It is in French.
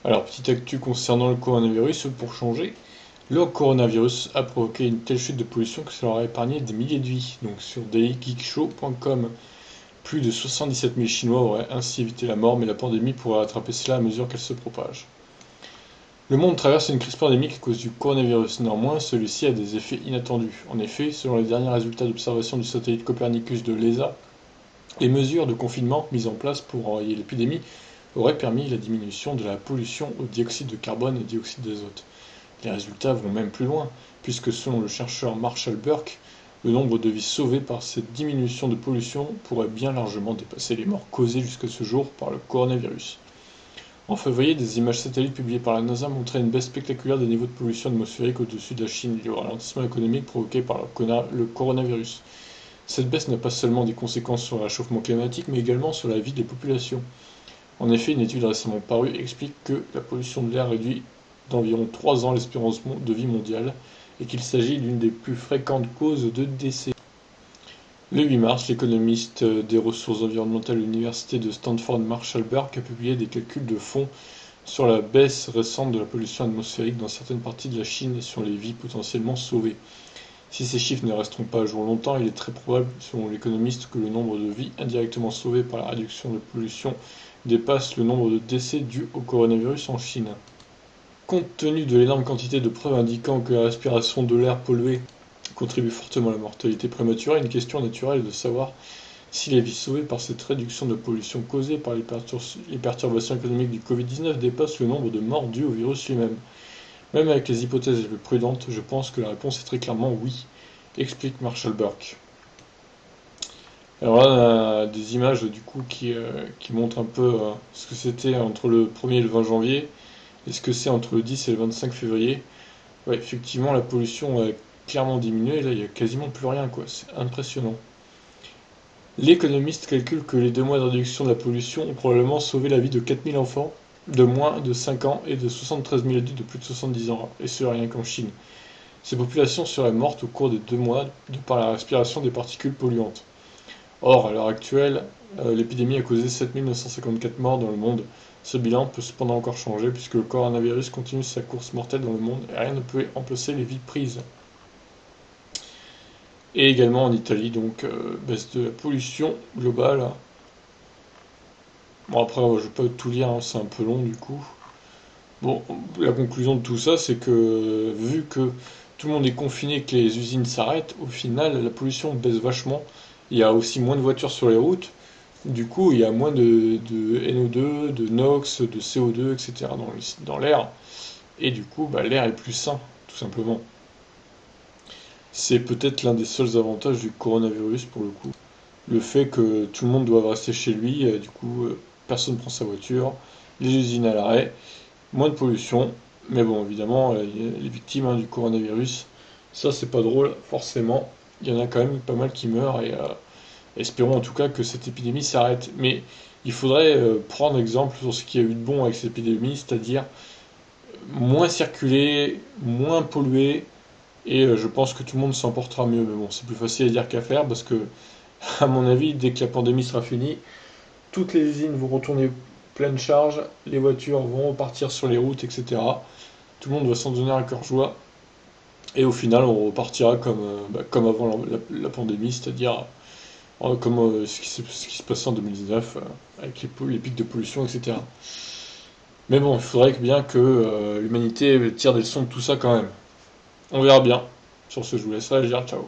Alors, petite actu concernant le coronavirus, pour changer, le coronavirus a provoqué une telle chute de pollution que ça leur a épargné des milliers de vies. Donc sur dailygeekshow.com, plus de 77 000 Chinois auraient ainsi évité la mort, mais la pandémie pourrait rattraper cela à mesure qu'elle se propage. Le monde traverse une crise pandémique à cause du coronavirus. Néanmoins, celui-ci a des effets inattendus. En effet, selon les derniers résultats d'observation du satellite Copernicus de l'ESA, les mesures de confinement mises en place pour enrayer l'épidémie auraient permis la diminution de la pollution au dioxyde de carbone et dioxyde d'azote. Les résultats vont même plus loin, puisque selon le chercheur Marshall Burke, le nombre de vies sauvées par cette diminution de pollution pourrait bien largement dépasser les morts causées jusqu'à ce jour par le coronavirus. En février, des images satellites publiées par la NASA montraient une baisse spectaculaire des niveaux de pollution atmosphérique au-dessus de la Chine liée au ralentissement économique provoqué par le coronavirus. Cette baisse n'a pas seulement des conséquences sur le réchauffement climatique, mais également sur la vie des populations. En effet, une étude récemment parue explique que la pollution de l'air réduit d'environ 3 ans l'espérance de vie mondiale et qu'il s'agit d'une des plus fréquentes causes de décès. Le 8 mars, l'économiste des ressources environnementales de l'université de Stanford Marshall Burke a publié des calculs de fond sur la baisse récente de la pollution atmosphérique dans certaines parties de la Chine et sur les vies potentiellement sauvées. Si ces chiffres ne resteront pas à jour longtemps, il est très probable, selon l'économiste, que le nombre de vies indirectement sauvées par la réduction de pollution dépasse le nombre de décès dus au coronavirus en Chine. Compte tenu de l'énorme quantité de preuves indiquant que la respiration de l'air pollué contribue fortement à la mortalité prématurée, une question naturelle est de savoir si les vies sauvées par cette réduction de pollution causée par les perturbations économiques du Covid-19 dépassent le nombre de morts dues au virus lui-même. Même avec les hypothèses les plus prudentes, je pense que la réponse est très clairement oui, explique Marshall Burke. Alors là, on a des images du coup qui montrent un peu ce que c'était entre le 1er et le 20 janvier, et ce que c'est entre le 10 et le 25 février. Ouais, effectivement, la pollution a clairement diminué, là il n'y a quasiment plus rien, quoi. C'est impressionnant. L'économiste calcule que les 2 mois de réduction de la pollution ont probablement sauvé la vie de 4000 enfants de moins de 5 ans et de 73 000 adultes de plus de 70 ans, et ce rien qu'en Chine. Ces populations seraient mortes au cours des 2 mois de par la respiration des particules polluantes. Or, à l'heure actuelle, l'épidémie a causé 7 954 morts dans le monde. Ce bilan peut cependant encore changer puisque le coronavirus continue sa course mortelle dans le monde et rien ne peut remplacer les vies prises. Et également en Italie, donc baisse de la pollution globale. Bon après, je vais pas tout lire, hein, c'est un peu long du coup. Bon, la conclusion de tout ça, c'est que vu que tout le monde est confiné et que les usines s'arrêtent, au final, la pollution baisse vachement. Il y a aussi moins de voitures sur les routes. Du coup, il y a moins de NO2, de NOx, de CO2, etc. dans l'air. Et du coup, l'air est plus sain, tout simplement. C'est peut-être l'un des seuls avantages du coronavirus pour le coup. Le fait que tout le monde doit rester chez lui, du coup, personne ne prend sa voiture, les usines à l'arrêt, moins de pollution. Mais bon, évidemment, il y a les victimes du coronavirus. Ça, c'est pas drôle, forcément. Il y en a quand même pas mal qui meurent et espérons en tout cas que cette épidémie s'arrête. Mais il faudrait prendre exemple sur ce qu'il y a eu de bon avec cette épidémie, c'est-à-dire moins circuler, moins polluer, et je pense que tout le monde s'en portera mieux. Mais bon, c'est plus facile à dire qu'à faire parce que, à mon avis, dès que la pandémie sera finie, toutes les usines vont retourner pleine charge, les voitures vont repartir sur les routes, etc. Tout le monde va s'en donner à cœur joie. Et au final, on repartira comme avant la pandémie, c'est-à-dire comme ce qui se passait en 2019 avec les pics de pollution, etc. Mais bon, il faudrait bien que l'humanité tire des leçons de tout ça quand même. On verra bien. Sur ce, je vous laisse réagir. Ciao.